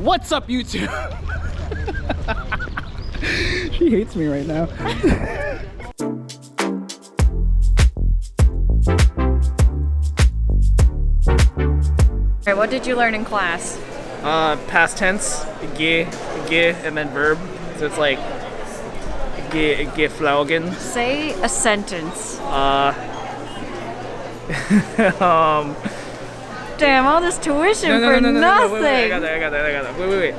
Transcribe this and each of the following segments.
What's up, YouTube? She hates me right now. Okay, what did you learn in class? Past tense, ge, and then verb. So it's like geflogen. Say a sentence. Damn, all this tuition for nothing. No, wait, I got that. Wait.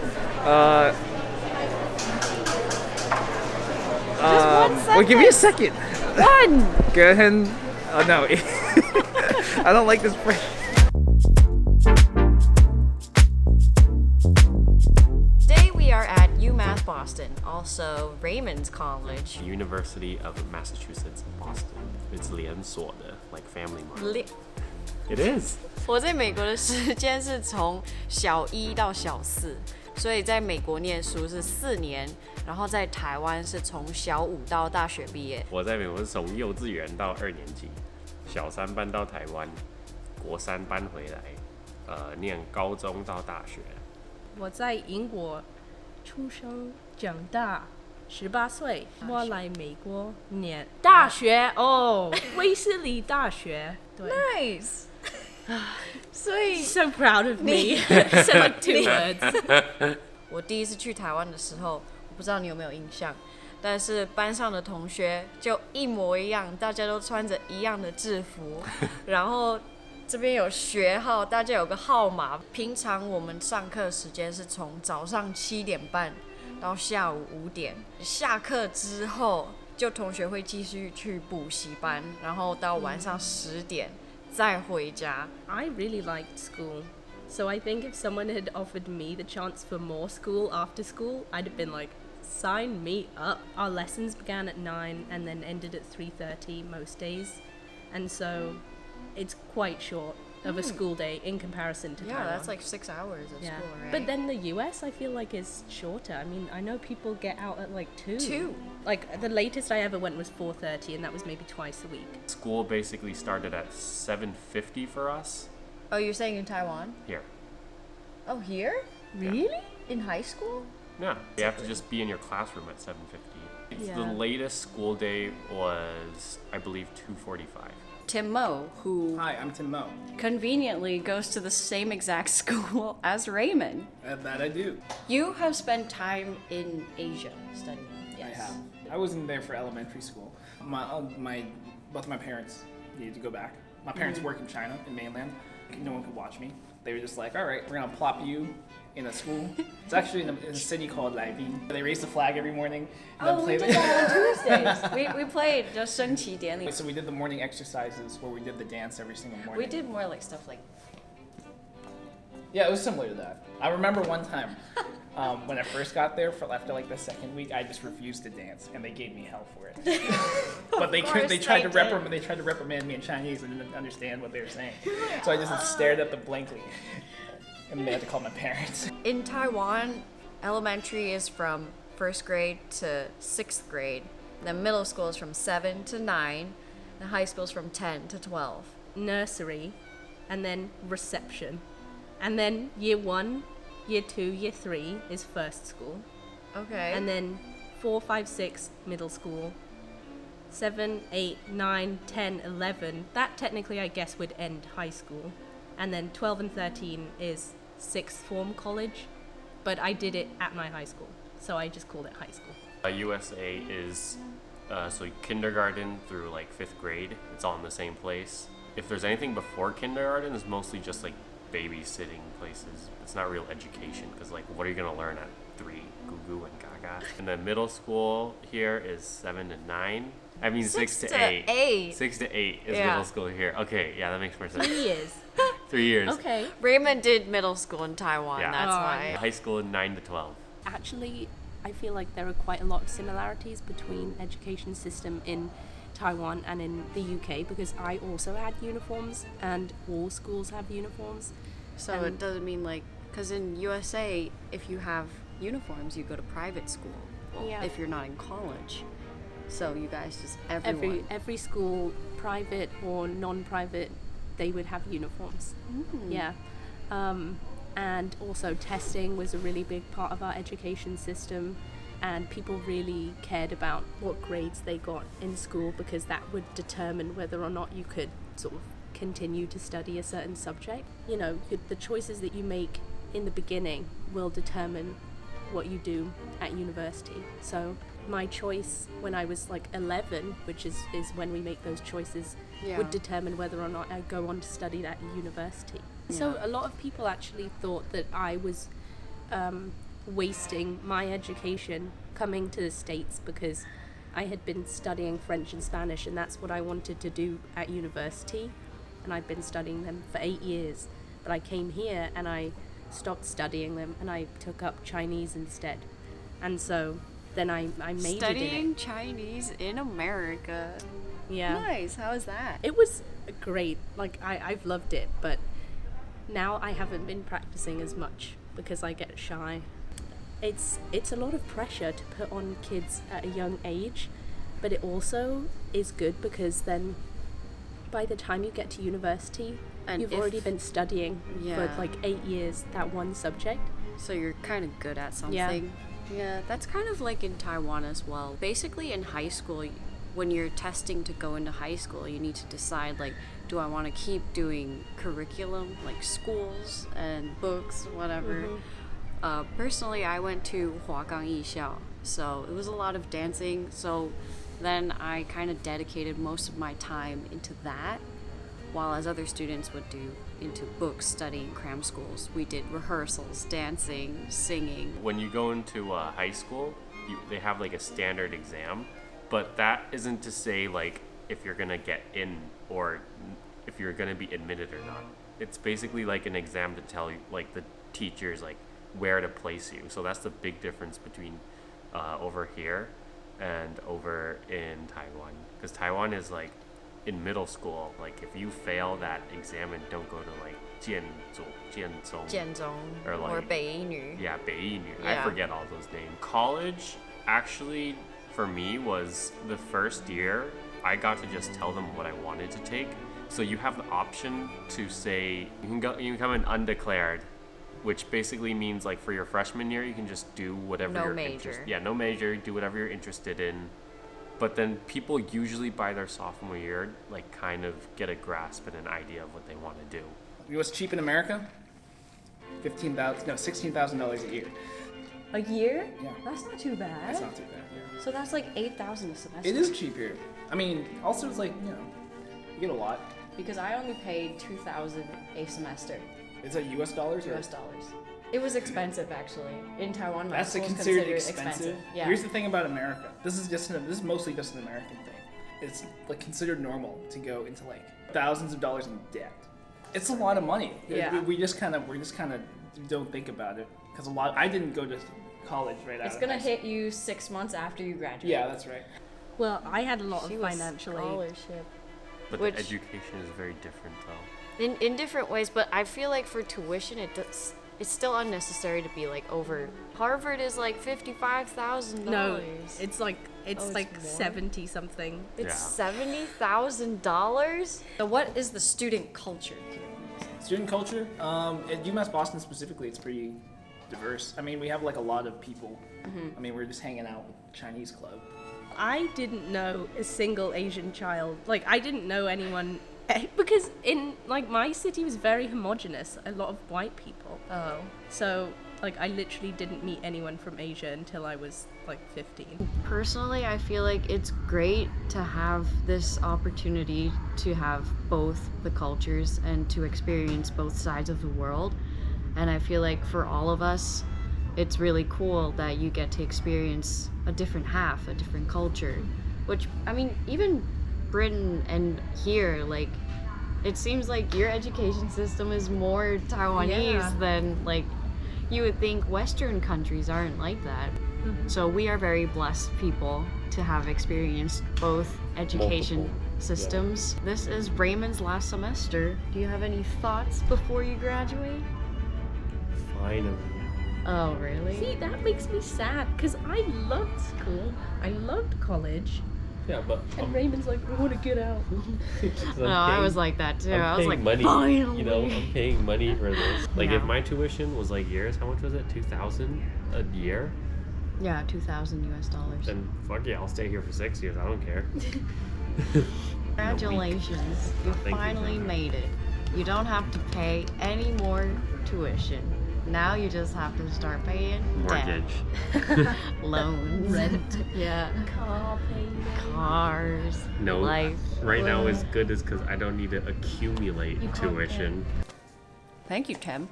Just 1 second. Wait, give me a second. One. Go ahead. No. I don't like this phrase. Today we are at UMass Boston, also Raymond's College. University of Massachusetts, Boston. It's 连锁的 like family mark. It is. 我在美国的时间是从小1到小4，所以在美国念书是4年，然后在台湾是从小5到大学毕业。我在美国是从幼稚园到2年级，小3搬到台湾，国3搬回来，念高中到大学。我在英国出生长大，18岁，我来美国念大学哦，威斯利大学。对 Nice 所以 ，so proud of me. Said like 2 words. 我第一次去台湾的时候，我不知道你有没有印象，但是班上的同学就一模一样，大家都穿着一样的制服，然后这边有学号，大家有个号码。平常我们上课时间是从早上7点半到下午5点，下课之后就同学会继续去补习班，然后到晚上10点再回家。I really liked school. So I think if someone had offered me the chance for more school after school, I'd have been like, sign me up. Our lessons began at 9 and then ended at 3:30 most days. And so it's quite short of a school day in comparison to Taiwan. That's like 6 hours of school, right? But then the US, I feel like, is shorter. I mean, I know people get out at like 2. 2? Like, the latest I ever went was 4:30, and that was maybe twice a week. School basically started at 7:50 for us. Oh, you're saying in Taiwan? Here. Oh, here? Really? In high school? Yeah. You have to just be in your classroom at 7:50. Yeah. The latest school day was, I believe, 2:45. Tim Mo, who Hi, I'm Tim Mo. conveniently goes to the same exact school as Raymond. That I do. You have spent time in Asia studying. Yes. I have. I wasn't there for elementary school. Both of my parents needed to go back. My parents work in China, in mainland. No one could watch me. They were just like, all right, we're gonna plop you in a school. It's actually in a city called Laibin. They raise the flag every morning and then play we did that on Tuesdays. we played the 升旗典礼. So we did the morning exercises where we did the dance every single morning. We did more like stuff like. Yeah, it was similar to that. I remember one time when I first got there, after like the second week, I just refused to dance, and they gave me hell for it. But they tried to reprimand me in Chinese and didn't understand what they were saying. So I just stared at them blankly, and they had to call my parents. In Taiwan, elementary is from 1st grade to 6th grade. Then middle school is from 7 to 9. And high school is from 10 to 12. Nursery, and then reception. And then year 1, year 2, year 3 is first school. Okay. And then 4, 5, 6, middle school. 7, 8, 9, 10, 11. That technically, I guess, would end high school. And then 12 and 13 is 6th form college. But I did it at my high school, so I just called it high school. USA is so kindergarten through like 5th grade. It's all in the same place. If there's anything before kindergarten, it's mostly just like babysitting places. It's not real education because like what are you gonna learn at 3? Goo goo and gaga. And then middle school here is 7 to 9. I mean 6 to 8. 6 to 8 is middle school here. Okay, yeah, that makes more sense. 3 years. 3 years. Okay. Raymond did middle school in Taiwan, Yeah. that's why. High school 9 to 12. Actually, I feel like there are quite a lot of similarities between education system in Taiwan and in the UK because I also had uniforms and all schools have uniforms. So it doesn't mean like, because in USA, if you have uniforms, you go to private school. Well, Yeah. if you're not in college. So you guys just, everyone. Every school, private or non-private, they would have uniforms. Yeah. And also testing was a really big part of our education system, and people really cared about what grades they got in school because that would determine whether or not you could sort of continue to study a certain subject. You know, the choices that you make in the beginning will determine what you do at university. So my choice when I was like 11, which is when we make those choices, would determine whether or not I go on to study that at university. So a lot of people actually thought that I was wasting my education coming to the States because I had been studying French and Spanish, and that's what I wanted to do at university, and I'd been studying them for 8 years. But I came here and I stopped studying them and I took up Chinese instead. And so then I majored in it. Studying Chinese in America. Yeah. Nice. How was that? It was great. Like, I've loved it, but now I haven't been practicing as much because I get shy. It's a lot of pressure to put on kids at a young age, but it also is good because then by the time you get to university, and you've already been studying for like 8 years that one subject. So you're kind of good at something. Yeah, that's kind of like in Taiwan as well. Basically in high school, when you're testing to go into high school, you need to decide like, do I want to keep doing curriculum, like schools and books, whatever. Personally, I went to Huagang Yixiao, so it was a lot of dancing. So then I kind of dedicated most of my time into that, while as other students would do into books, studying, cram schools. We did rehearsals, dancing, singing. When you go into high school, they have like a standard exam, but that isn't to say like if you're gonna get in or if you're gonna be admitted or not. It's basically like an exam to tell you, like the teachers, like where to place you. So that's the big difference between over here and over in Taiwan. Because Taiwan is like, in middle school, like if you fail that exam and don't go to like Jianzong or Beiyinyu. Yeah, Beiyinyu. Yeah. I forget all those names. College actually for me was the first year I got to just tell them what I wanted to take. So you have the option to say you can become an undeclared, which basically means like for your freshman year you can just do whatever No you're major. interested. Yeah, no major, do whatever you're interested in. But then people usually by their sophomore year like kind of get a grasp and an idea of what they want to do. You know what's cheap in America? $16,000 a year. A year? Yeah. That's not too bad. That's not too bad. Yeah. So that's like $8,000 a semester. It is cheap here. I mean, also it's like, you know, you get a lot. Because I only paid $2,000 a semester. Is that US dollars? US dollars. It was expensive actually. In Taiwan, my That's school's considered considered expensive. Yeah. Here's the thing about America. This is mostly just an American thing. It's like considered normal to go into like thousands of dollars in debt. It's a lot of money. Yeah. We just kind of don't think about it because I didn't go to college right out. It's of gonna high school. hit you 6 months after you graduate. Yeah, that's right. Well, I had a lot She of was financially. scholarship. But Which- the education is very different though. In different ways, but I feel like for tuition, it's still unnecessary to be like over. Harvard is like $55,000. No, it's like it's like more? 70 something. It's Yeah. $70,000. So what is the student culture here? Student culture, at UMass Boston specifically, it's pretty diverse. I mean, we have like a lot of people. I mean, we're just hanging out with Chinese club. I didn't know a single Asian child. Like, I didn't know anyone because in like my city was very homogenous. A lot of white people. Oh. So like I literally didn't meet anyone from Asia until I was like 15. Personally, I feel like it's great to have this opportunity to have both the cultures and to experience both sides of the world. And I feel like for all of us, it's really cool that you get to experience a different half, a different culture. Which, I mean, even Britain and here, like, it seems like your education system is more Taiwanese than, like, you would think Western countries aren't like that. So we are very blessed people to have experienced both education systems. This is Raymond's last semester. Do you have any thoughts before you graduate? Finally. Oh, really? See, that makes me sad because I loved school. I loved college. Yeah, but And Raymond's like, I want to get out. No, I was like that too. I was like, money. finally. You know, I'm paying money for this. Like, Yeah. if my tuition was like yours, how much was it? 2,000 a year? Yeah, $2,000 US. Then fuck yeah, I'll stay here for 6 years. I don't care. Congratulations, you Thank you. finally made it. You don't have to pay any more tuition. Now you just have to start paying Mortgage. debt, loans, Rent. yeah, Car payment. cars, No, life. right now is good is because I don't need to accumulate You can't tuition. Thank you, Tim.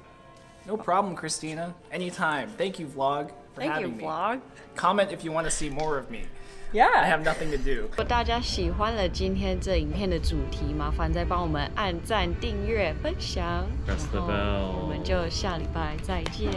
No problem, Christina. Anytime. Thank you, vlog, for Thank you, having me. vlog. Comment if you want to see more of me. I Yeah. have nothing to do. 如果大家喜欢了今天这影片的主题，麻烦再帮我们按赞、订阅、分享， Press the 然后 bell. 我们就下礼拜再见。